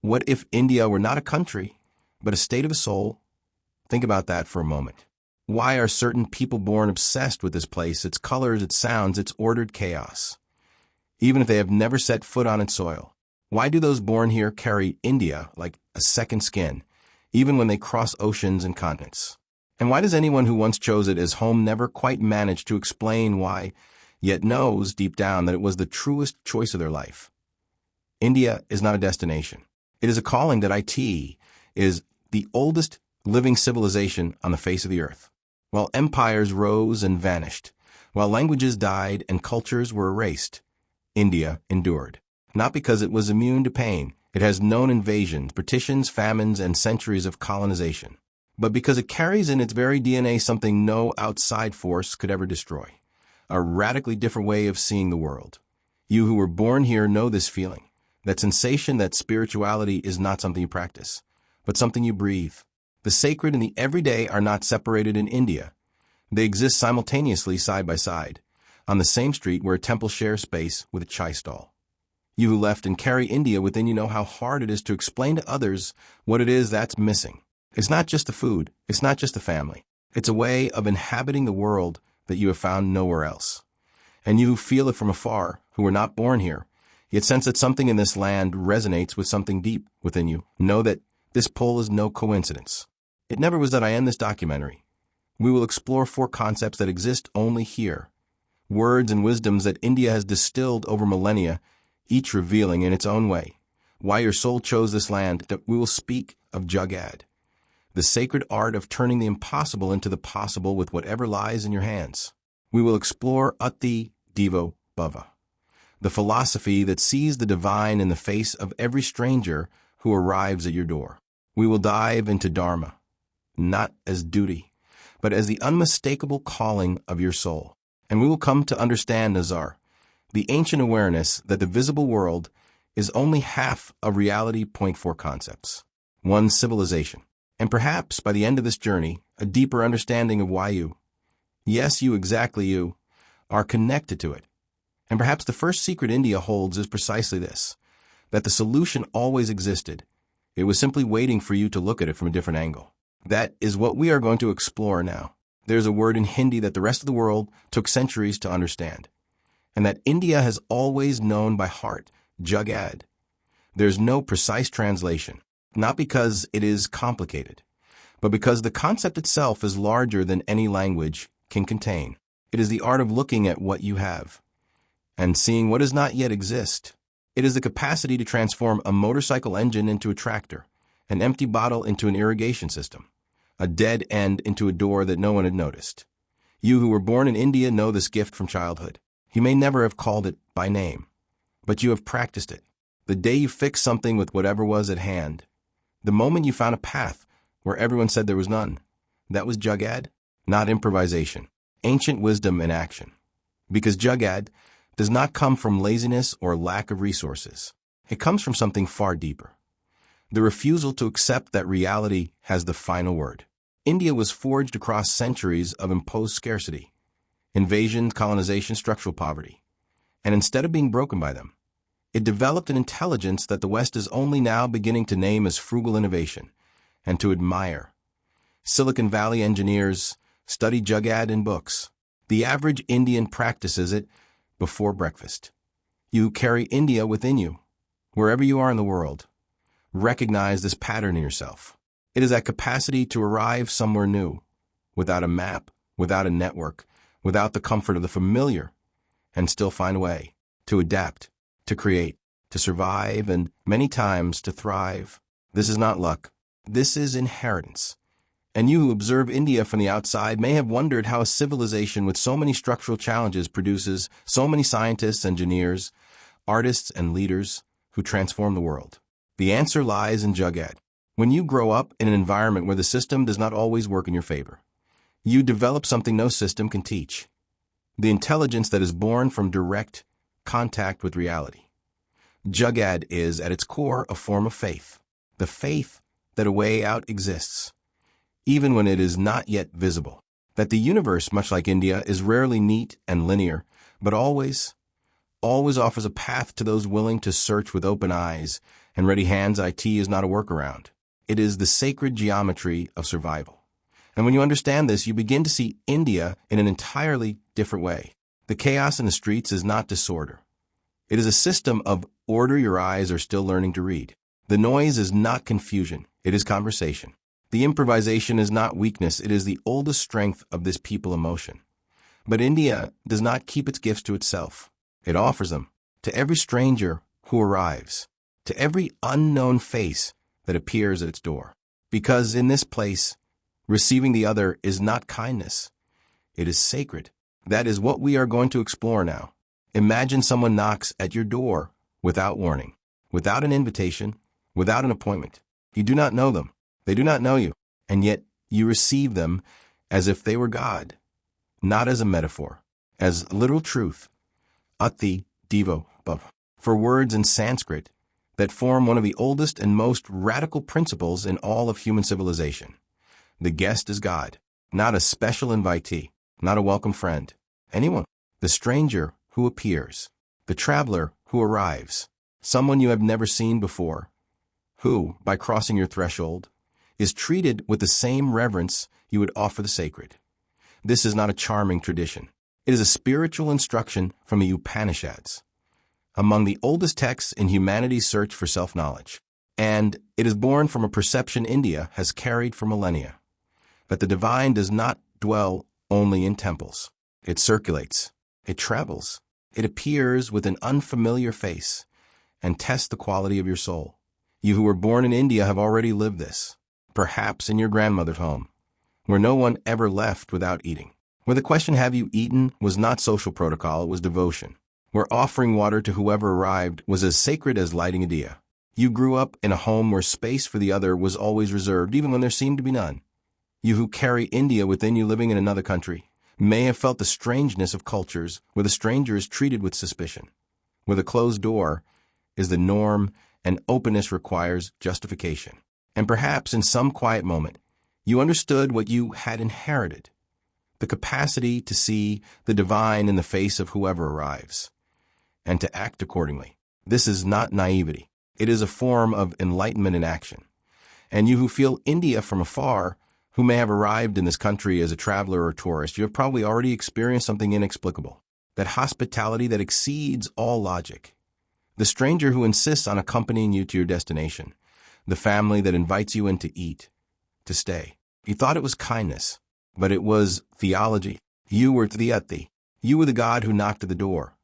What if India were not a country, but a state of a soul? Think about that for a moment. Why are certain people born obsessed with this place, its colors, its sounds, its ordered chaos, even if they have never set foot on its soil? Why do those born here carry India like a second skin, even when they cross oceans and continents? And why does anyone who once chose it as home never quite manage to explain why, yet knows deep down that it was the truest choice of their life? India is not a destination. It is a calling that IT is the oldest living civilization on the face of the earth. While empires rose and vanished, while languages died and cultures were erased, India endured. Not because it was immune to pain. It has known invasions, partitions, famines, and centuries of colonization, but because it carries in its very DNA something no outside force could ever destroy, a radically different way of seeing the world. You who were born here know this feeling, that sensation that spirituality is not something you practice, but something you breathe. The sacred and the everyday are not separated in India. They exist simultaneously side by side, on the same street where a temple shares space with a chai stall. You who left and carry India within you know how hard it is to explain to others what it is that's missing. It's not just the food, it's not just the family. It's a way of inhabiting the world that you have found nowhere else. And you who feel it from afar, who were not born here, yet sense that something in this land resonates with something deep within you, know that this pull is no coincidence. It never was that I end this documentary. We will explore 4 concepts that exist only here, words and wisdoms that India has distilled over millennia, each revealing in its own way why your soul chose this land. That we will speak of Jugaad, the sacred art of turning the impossible into the possible with whatever lies in your hands. We will explore Ati Devo Bhava, the philosophy that sees the divine in the face of every stranger who arrives at your door. We will dive into Dharma, not as duty, but as the unmistakable calling of your soul. And we will come to understand Nazar, the ancient awareness that the visible world is only half of reality. 4 concepts, 1 civilization, and perhaps by the end of this journey, a deeper understanding of why you, yes, you, exactly you, are connected to it. And perhaps the first secret India holds is precisely this, that the solution always existed. It was simply waiting for you to look at it from a different angle. That is what we are going to explore now. There's a word in Hindi that the rest of the world took centuries to understand, and that India has always known by heart, Jugaad. There's no precise translation, not because it is complicated, but because the concept itself is larger than any language can contain. It is the art of looking at what you have and seeing what does not yet exist. It is the capacity to transform a motorcycle engine into a tractor, an empty bottle into an irrigation system, a dead end into a door that no one had noticed. You who were born in India know this gift from childhood. You may never have called it by name, but you have practiced it. The day you fixed something with whatever was at hand, the moment you found a path where everyone said there was none, that was Jugaad, not improvisation, ancient wisdom in action. Because Jugaad does not come from laziness or lack of resources. It comes from something far deeper. The refusal to accept that reality has the final word. India was forged across centuries of imposed scarcity, invasion, colonization, structural poverty. And instead of being broken by them, it developed an intelligence that the West is only now beginning to name as frugal innovation and to admire. Silicon Valley engineers study Jugaad in books. The average Indian practices it before breakfast. You carry India within you, wherever you are in the world. Recognize this pattern in yourself. It is that capacity to arrive somewhere new, without a map, without a network, without the comfort of the familiar, and still find a way to adapt, to create, to survive, and many times to thrive. This is not luck. This is inheritance. And you who observe India from the outside may have wondered how a civilization with so many structural challenges produces so many scientists, engineers, artists, and leaders who transform the world. The answer lies in Jugaad. When you grow up in an environment where the system does not always work in your favor, you develop something no system can teach. The intelligence that is born from direct contact with reality. Jugaad is, at its core, a form of faith. The faith that a way out exists, even when it is not yet visible. That the universe, much like India, is rarely neat and linear, but always offers a path to those willing to search with open eyes And ready hands IT is not a workaround. It is the sacred geometry of survival. And when you understand this, you begin to see India in an entirely different way. The chaos in the streets is not disorder. It is a system of order your eyes are still learning to read. The noise is not confusion. It is conversation. The improvisation is not weakness. It is the oldest strength of this people emotion. But India does not keep its gifts to itself. It offers them to every stranger who arrives, to every unknown face that appears at its door. Because in this place, receiving the other is not kindness. It is sacred. That is what we are going to explore now. Imagine someone knocks at your door without warning, without an invitation, without an appointment. You do not know them. They do not know you. And yet you receive them as if they were God, not as a metaphor, as literal truth. Ati Devo Bhav. For words in Sanskrit that form one of the oldest and most radical principles in all of human civilization. The guest is God, not a special invitee, not a welcome friend. Anyone. The stranger who appears, the traveler who arrives, someone you have never seen before, who, by crossing your threshold, is treated with the same reverence you would offer the sacred. This is not a charming tradition. It is a spiritual instruction from the Upanishads, among the oldest texts in humanity's search for self-knowledge. And it is born from a perception India has carried for millennia, that the divine does not dwell only in temples. It circulates, it travels, it appears with an unfamiliar face and tests the quality of your soul. You who were born in India have already lived this, perhaps in your grandmother's home, where no one ever left without eating, where the question, have you eaten, was not social protocol, it was devotion, where offering water to whoever arrived was as sacred as lighting a diya. You grew up in a home where space for the other was always reserved, even when there seemed to be none. You who carry India within you living in another country may have felt the strangeness of cultures where the stranger is treated with suspicion, where the closed door is the norm and openness requires justification. And perhaps in some quiet moment, you understood what you had inherited, the capacity to see the divine in the face of whoever arrives, and to act accordingly. This is not naivety. It is a form of enlightenment in action. And you who feel India from afar, who may have arrived in this country as a traveler or tourist, you have probably already experienced something inexplicable, that hospitality that exceeds all logic. The stranger who insists on accompanying you to your destination, the family that invites you in to eat, to stay. You thought it was kindness, but it was theology. You were the Ati. You were the God who knocked at the door.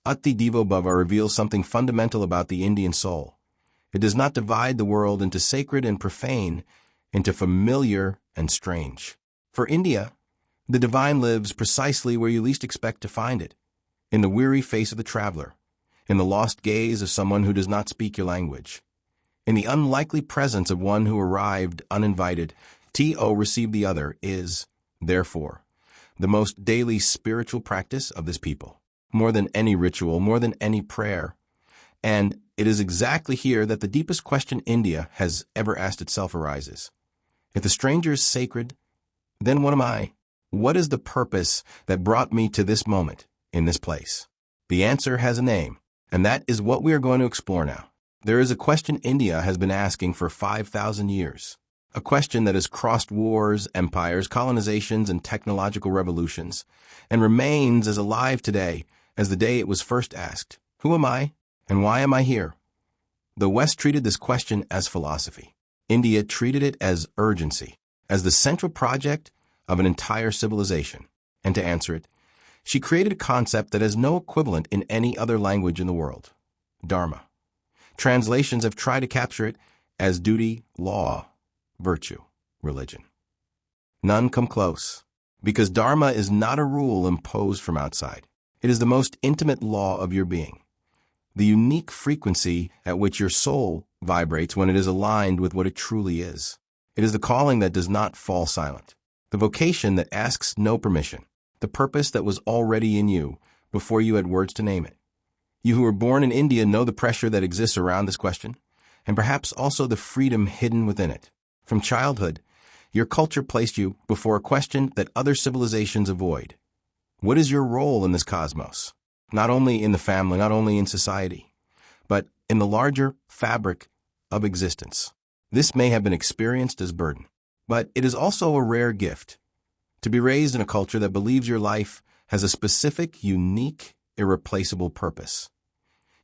Ati Devo Bhava reveals something fundamental about the Indian soul. It does not divide the world into sacred and profane, into familiar and strange. For India, the divine lives precisely where you least expect to find it, in the weary face of the traveler, in the lost gaze of someone who does not speak your language, in the unlikely presence of one who arrived uninvited. To receive the other is, therefore, the most daily spiritual practice of this people, more than any ritual, more than any prayer. And it is exactly here that the deepest question India has ever asked itself arises. If the stranger is sacred, then what am I? What is the purpose that brought me to this moment, in this place? The answer has a name, and that is what we are going to explore now. There is a question India has been asking for 5,000 years, a question that has crossed wars, empires, colonizations, and technological revolutions, and remains as alive today as the day it was first asked. Who am I, and why am I here? The West treated this question as philosophy. India treated it as urgency, as the central project of an entire civilization. And to answer it, she created a concept that has no equivalent in any other language in the world: Dharma. Translations have tried to capture it as duty, law, virtue, religion. None come close, because Dharma is not a rule imposed from outside. It is the most intimate law of your being, the unique frequency at which your soul vibrates when it is aligned with what it truly is. It is the calling that does not fall silent, the vocation that asks no permission, the purpose that was already in you before you had words to name it. You who were born in India know the pressure that exists around this question, and perhaps also the freedom hidden within it. From childhood, your culture placed you before a question that other civilizations avoid. What is your role in this cosmos? Not only in the family, not only in society, but in the larger fabric of existence. This may have been experienced as burden, but it is also a rare gift to be raised in a culture that believes your life has a specific, unique, irreplaceable purpose.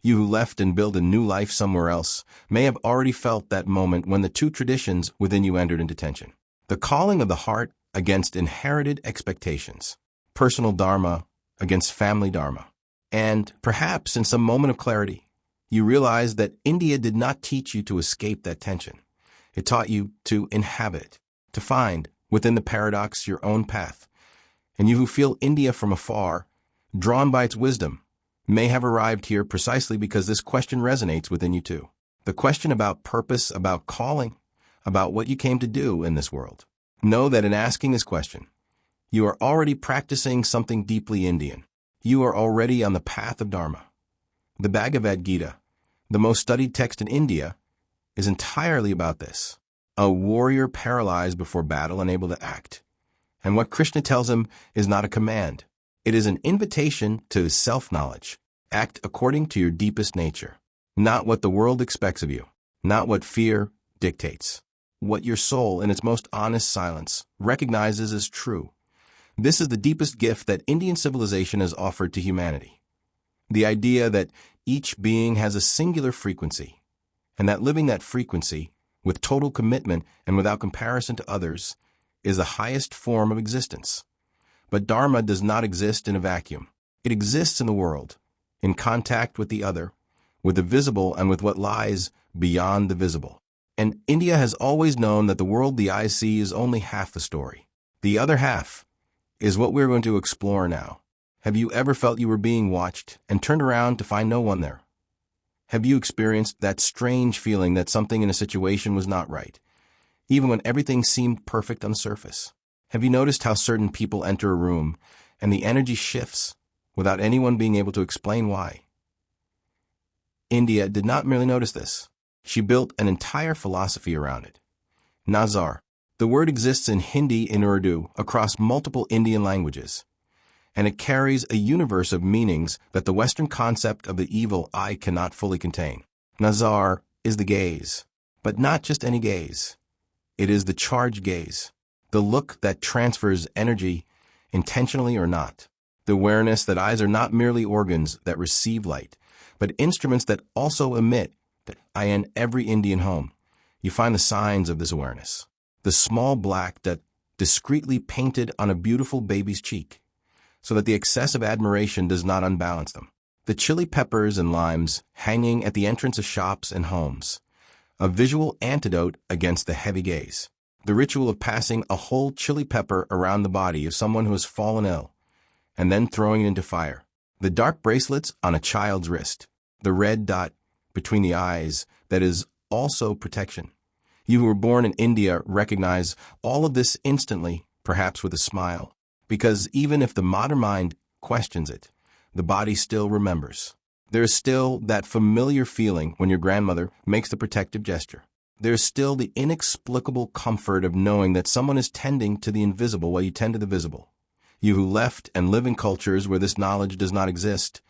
You who left and built a new life somewhere else may have already felt that moment when the two traditions within you entered into tension. The calling of the heart against inherited expectations, personal Dharma against family Dharma. And perhaps in some moment of clarity, you realized that India did not teach you to escape that tension. It taught you to inhabit it, to find within the paradox your own path. And you who feel India from afar, drawn by its wisdom, may have arrived here precisely because this question resonates within you too. The question about purpose, about calling, about what you came to do in this world. Know that in asking this question, you are already practicing something deeply Indian. You are already on the path of Dharma. The Bhagavad Gita, the most studied text in India, is entirely about this. A warrior paralyzed before battle, unable to act. And what Krishna tells him is not a command. It is an invitation to self-knowledge. Act according to your deepest nature. Not what the world expects of you. Not what fear dictates. What your soul, in its most honest silence, recognizes as true. This is the deepest gift that Indian civilization has offered to humanity. The idea that each being has a singular frequency, and that living that frequency with total commitment and without comparison to others is the highest form of existence. But Dharma does not exist in a vacuum. It exists in the world, in contact with the other, with the visible and with what lies beyond the visible. And India has always known that the world the eyes see is only half the story. The other half is what we're going to explore now. Have you ever felt you were being watched and turned around to find no one there? Have you experienced that strange feeling that something in a situation was not right, even when everything seemed perfect on the surface? Have you noticed how certain people enter a room and the energy shifts without anyone being able to explain why? India did not merely notice this. She built an entire philosophy around it. Nazar. The word exists in Hindi and Urdu across multiple Indian languages, and it carries a universe of meanings that the Western concept of the evil eye cannot fully contain. Nazar is the gaze, but not just any gaze. It is the charged gaze, the look that transfers energy, intentionally or not. The awareness that eyes are not merely organs that receive light, but instruments that also emit. In every Indian home, you find the signs of this awareness. The small black that discreetly painted on a beautiful baby's cheek, so that the excess of admiration does not unbalance them. The chili peppers and limes hanging at the entrance of shops and homes, a visual antidote against the heavy gaze. The ritual of passing a whole chili pepper around the body of someone who has fallen ill, and then throwing it into fire. The dark bracelets on a child's wrist, the red dot between the eyes that is also protection. You who were born in India recognize all of this instantly, perhaps with a smile, because even if the modern mind questions it, the body still remembers. There is still that familiar feeling when your grandmother makes the protective gesture. There is still the inexplicable comfort of knowing that someone is tending to the invisible while you tend to the visible. You who left and live in cultures where this knowledge does not exist,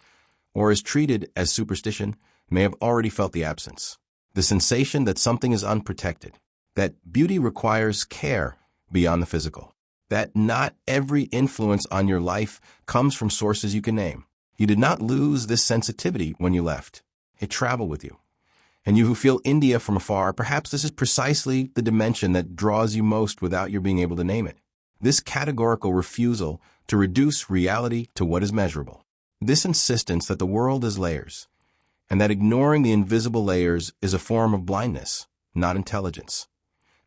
or is treated as superstition, may have already felt the absence. The sensation that something is unprotected, that beauty requires care beyond the physical, that not every influence on your life comes from sources you can name. You did not lose this sensitivity when you left. It traveled with you. And you who feel India from afar, perhaps this is precisely the dimension that draws you most without your being able to name it. This categorical refusal to reduce reality to what is measurable. This insistence that the world is layers, and that ignoring the invisible layers is a form of blindness, not intelligence.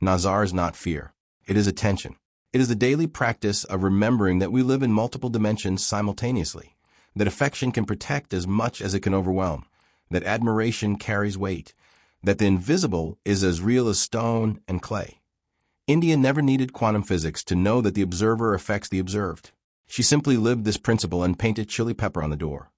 Nazar is not fear. It is attention. It is the daily practice of remembering that we live in multiple dimensions simultaneously, that affection can protect as much as it can overwhelm, that admiration carries weight, that the invisible is as real as stone and clay. India never needed quantum physics to know that the observer affects the observed. She simply lived this principle and painted chili pepper on the door.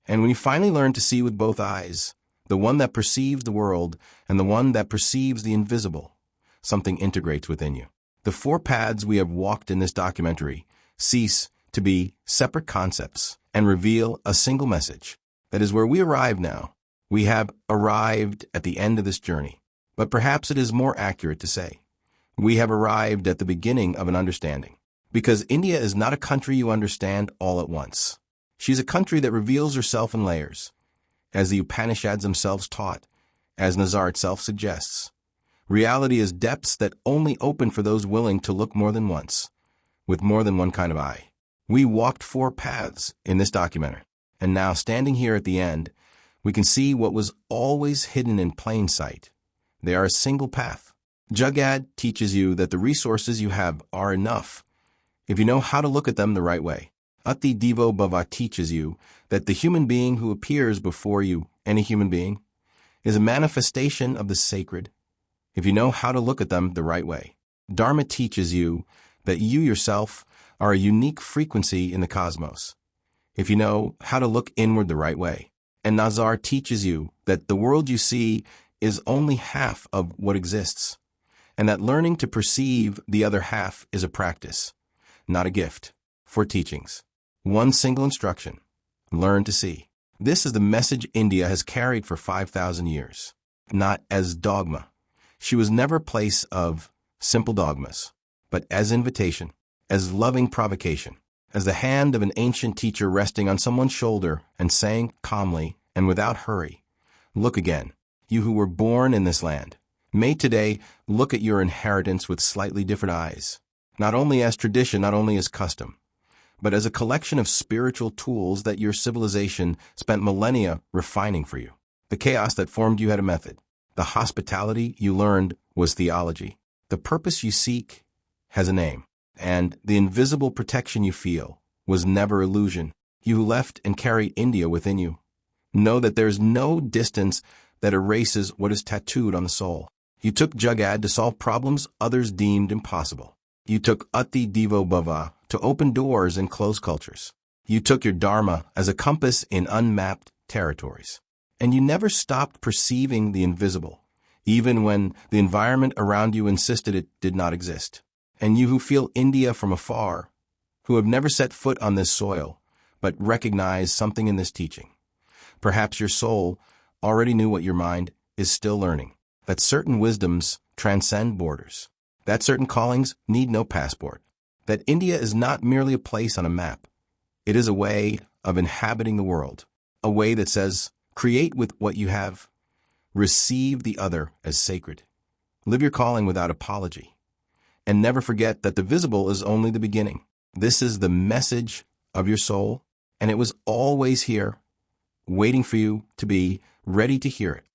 And when you finally learn to see with both eyes, the one that perceives the world and the one that perceives the invisible, something integrates within you. The four paths we have walked in this documentary cease to be separate concepts and reveal a single message. That is where we arrive now. We have arrived at the end of this journey, but perhaps it is more accurate to say, we have arrived at the beginning of an understanding. Because India is not a country you understand all at once. She's a country that reveals herself in layers, as the Upanishads themselves taught, as Nazar itself suggests. Reality is depths that only open for those willing to look more than once, with more than one kind of eye. We walked 4 paths in this documentary, and now standing here at the end, we can see what was always hidden in plain sight. They are a single path. Jugaad teaches you that the resources you have are enough if you know how to look at them the right way. Ati Devo Bhava teaches you that the human being who appears before you, any human being, is a manifestation of the sacred, if you know how to look at them the right way. Dharma teaches you that you yourself are a unique frequency in the cosmos, if you know how to look inward the right way. And Nazar teaches you that the world you see is only half of what exists, and that learning to perceive the other half is a practice, not a gift. 4 teachings. One single instruction. Learn to see. This is the message India has carried for 5,000 years. Not as dogma. She was never a place of simple dogmas, but as invitation, as loving provocation, as the hand of an ancient teacher resting on someone's shoulder and saying calmly and without hurry, look again, you who were born in this land. May today look at your inheritance with slightly different eyes, not only as tradition, not only as custom, but as a collection of spiritual tools that your civilization spent millennia refining for you. The chaos that formed you had a method. The hospitality you learned was theology. The purpose you seek has a name. And the invisible protection you feel was never illusion. You who left and carry India within you. Know that there's no distance that erases what is tattooed on the soul. You took Jugaad to solve problems others deemed impossible. You took Ati Devo Bhava to open doors and close cultures. You took your Dharma as a compass in unmapped territories. And you never stopped perceiving the invisible, even when the environment around you insisted it did not exist. And you who feel India from afar, who have never set foot on this soil, but recognize something in this teaching. Perhaps your soul already knew what your mind is still learning, that certain wisdoms transcend borders, that certain callings need no passport, that India is not merely a place on a map. It is a way of inhabiting the world, a way that says, create with what you have, receive the other as sacred, live your calling without apology, and never forget that the visible is only the beginning. This is the message of your soul, and it was always here, waiting for you to be ready to hear it.